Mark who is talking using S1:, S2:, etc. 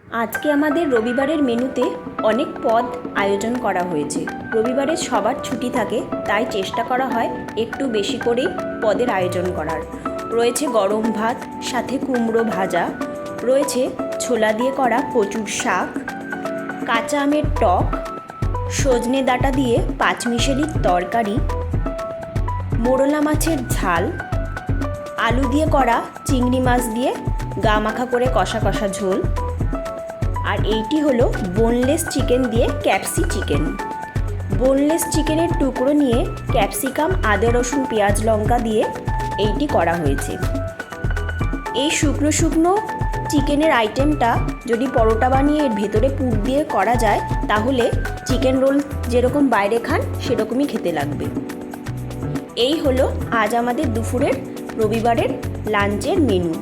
S1: আজকে আমাদের রবিবারের মেনুতে অনেক পদ আয়োজন করা হয়েছে। রবিবারে সবার ছুটি থাকে, তাই চেষ্টা করা হয় একটু বেশি করেই পদের আয়োজন করার। রয়েছে গরম ভাত, সাথে কুমড়ো ভাজা, রয়েছে ছোলা দিয়ে করা কচুর শাক, কাঁচা আমের টক, সজনে ডাঁটা দিয়ে পাঁচমিশালির তরকারি, মোরলা মাছের ঝাল, আলু দিয়ে করা চিংড়ি মাছ দিয়ে গা মাখা করে কষা কষা ঝোল, আর এইটি হলো বোনলেস চিকেন দিয়ে ক্যাপসি চিকেন। বোনলেস চিকেনের টুকরো নিয়ে ক্যাপসিকাম, আদা, রসুন, পেঁয়াজ, লঙ্কা দিয়ে এইটি করা হয়েছে। এই শুকনো শুকনো চিকেনের আইটেমটা যদি পরোটা বানিয়ে এর ভেতরে পুর দিয়ে করা যায়, তাহলে চিকেন রোল যেরকম বাইরে খান সেরকমই খেতে লাগবে। এই হলো আজ আমাদের দুপুরের রবিবারের লাঞ্চের মেনু।